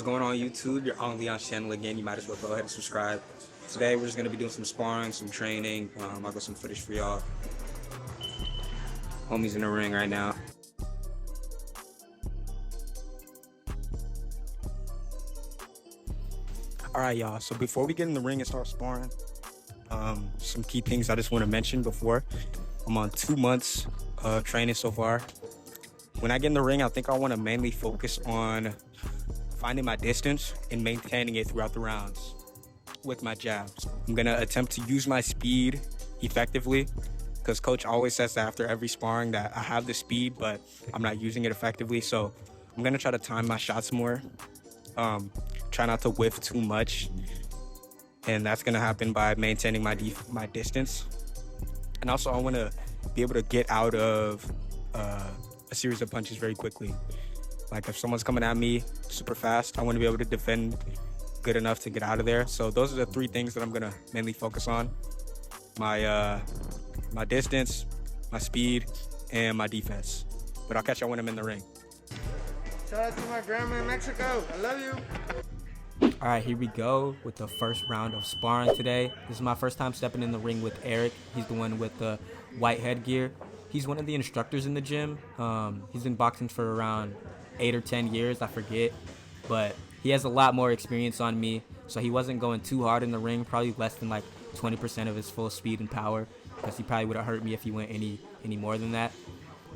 going on YouTube? You're on Leon's channel again. You might as well go ahead and subscribe. Today we're just going to be doing some sparring, some training. I got some footage for y'all. Homie's in the ring right now. All right, y'all. So before we get in the ring and start sparring, some key things I just want to mention before. I'm on 2 months of training so far. When I get in the ring, I think I want to mainly focus on finding my distance and maintaining it throughout the rounds with my jabs. I'm going to attempt to use my speed effectively because coach always says that after every sparring that I have the speed, but I'm not using it effectively. So I'm going to try to time my shots more, try not to whiff too much. And that's going to happen by maintaining my distance. And also I want to be able to get out of a series of punches very quickly. Like if someone's coming at me super fast, I want to be able to defend good enough to get out of there. So those are the 3 things that I'm gonna mainly focus on: my distance, my speed, and my defense. But I'll catch y'all when I'm in the ring. Shout out to my grandma in Mexico. I love you. All right, here we go with the first round of sparring today. This is my first time stepping in the ring with Eric. He's the one with the white headgear. He's one of the instructors in the gym. He's been boxing for around 8 or 10 years, I forget. But he has a lot more experience on me, so he wasn't going too hard in the ring, probably less than like 20% of his full speed and power, because he probably would have hurt me if he went any more than that.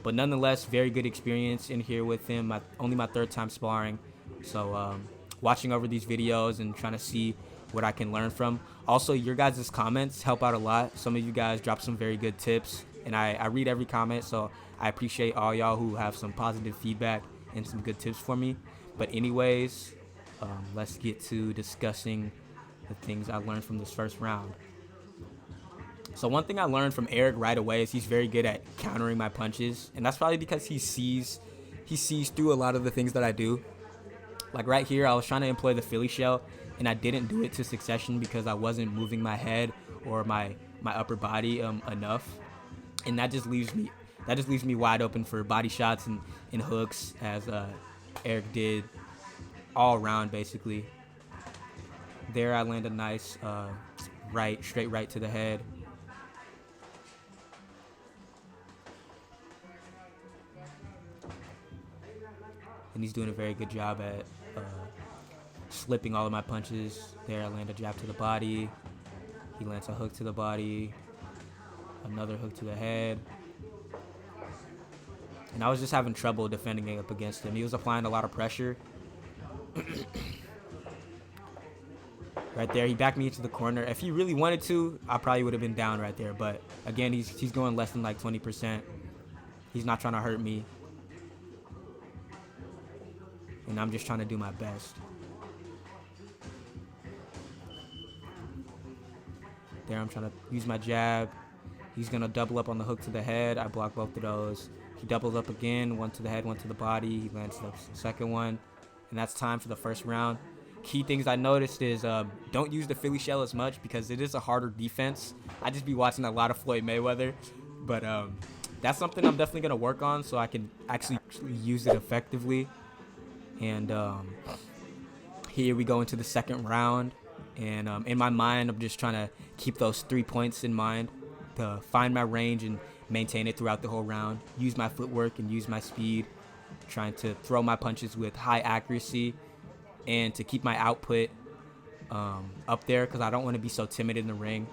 But nonetheless, very good experience in here with him. Only my 3rd time sparring. So watching over these videos and trying to see what I can learn from. Also, your guys' comments help out a lot. Some of you guys drop some very good tips, and I read every comment, so I appreciate all y'all who have some positive feedback and some good tips for me. But anyways, let's get to discussing the things I learned from this first round. So one thing I learned from Eric right away is he's very good at countering my punches, and that's probably because he sees through a lot of the things that I do. Like right here, I was trying to employ the Philly shell, and I didn't do it to succession because I wasn't moving my head or my upper body enough, and that just leaves me wide open for body shots and hooks, as Eric did all around basically. There I land a nice straight right to the head. And he's doing a very good job at slipping all of my punches. There I land a jab to the body. He lands a hook to the body. Another hook to the head. And I was just having trouble defending up against him. He was applying a lot of pressure. Right there, he backed me into the corner. If he really wanted to, I probably would have been down right there. But again, he's going less than like 20%. He's not trying to hurt me. And I'm just trying to do my best. There, I'm trying to use my jab. He's going to double up on the hook to the head. I block both of those. He doubles up again, 1 to the head, 1 to the body. He lands the second one. And that's time for the first round. Key things I noticed is don't use the Philly shell as much because it is a harder defense. I just be watching a lot of Floyd Mayweather. But that's something I'm definitely going to work on so I can actually use it effectively. And here we go into the second round. And in my mind, I'm just trying to keep those 3 points in mind to find my range and maintain it throughout the whole round. Use my footwork and use my speed. Trying to throw my punches with high accuracy and to keep my output up there because I don't want to be so timid in the ring.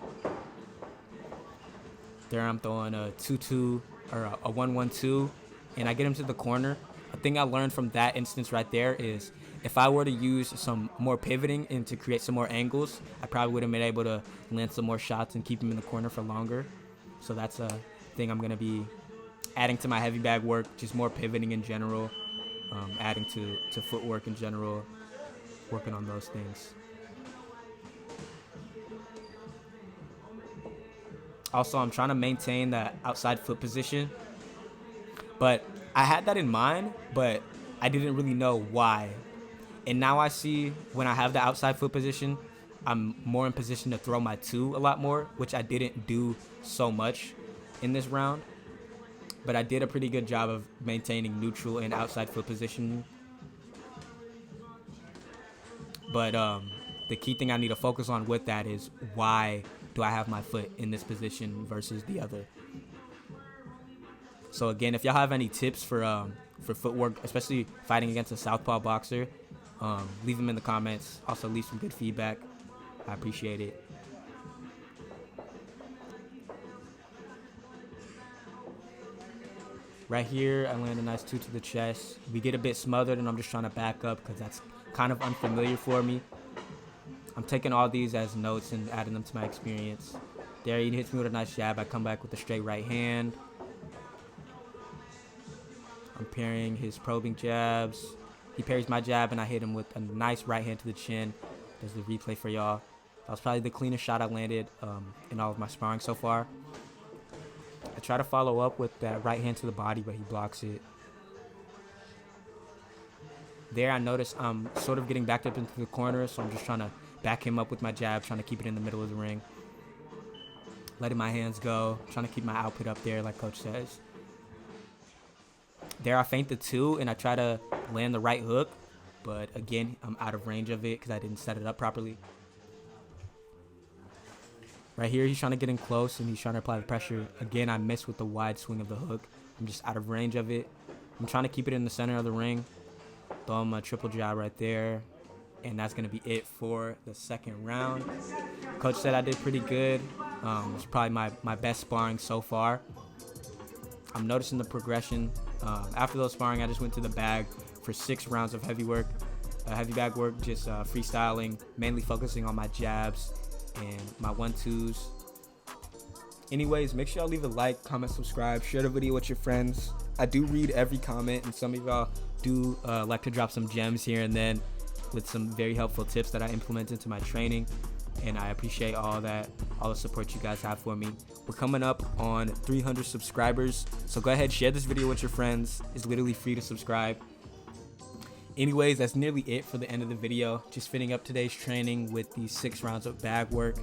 There I'm throwing a 2-2 or a 1-1-2, and I get him to the corner. A thing I learned from that instance right there is if I were to use some more pivoting and to create some more angles, I probably would have been able to land some more shots and keep him in the corner for longer. So that's a thing I'm going to be adding to my heavy bag work, just more pivoting in general, adding to footwork in general, working on those things. Also, I'm trying to maintain that outside foot position, but I had that in mind, but I didn't really know why. And now I see when I have the outside foot position, I'm more in position to throw my 2 a lot more, which I didn't do so much in this round. But I did a pretty good job of maintaining neutral and outside foot position. But the key thing I need to focus on with that is, why do I have my foot in this position versus the other? So again, if y'all have any tips for footwork, especially fighting against a southpaw boxer, leave them in the comments. Also leave some good feedback. I appreciate it. Right here, I land a nice 2 to the chest. We get a bit smothered, and I'm just trying to back up because that's kind of unfamiliar for me. I'm taking all these as notes and adding them to my experience. There, he hits me with a nice jab. I come back with a straight right hand. I'm parrying his probing jabs. He parries my jab, and I hit him with a nice right hand to the chin. There's the replay for y'all. That was probably the cleanest shot I landed in all of my sparring so far. I try to follow up with that right hand to the body, but he blocks it. There, I notice I'm sort of getting backed up into the corner, so I'm just trying to back him up with my jab, trying to keep it in the middle of the ring. Letting my hands go, trying to keep my output up there, like Coach says. There, I feint the 2, and I try to land the right hook, but again, I'm out of range of it because I didn't set it up properly. Right here, he's trying to get in close, and he's trying to apply the pressure. Again, I miss with the wide swing of the hook. I'm just out of range of it. I'm trying to keep it in the center of the ring. Throw him a triple jab right there. And that's going to be it for the second round. Coach said I did pretty good. It's probably my best sparring so far. I'm noticing the progression. After those sparring, I just went to the bag for 6 rounds of heavy bag work, just freestyling, mainly focusing on my jabs and my 1-2s. Anyways, make sure y'all leave a like, comment, subscribe, share the video with your friends. I do read every comment, and some of y'all do like to drop some gems here and then with some very helpful tips that I implement into my training, and I appreciate all the support you guys have for me. We're coming up on 300 subscribers, so go ahead, share this video with your friends. It's literally free to subscribe. Anyways, that's nearly it for the end of the video. Just finishing up today's training with these 6 rounds of bag work.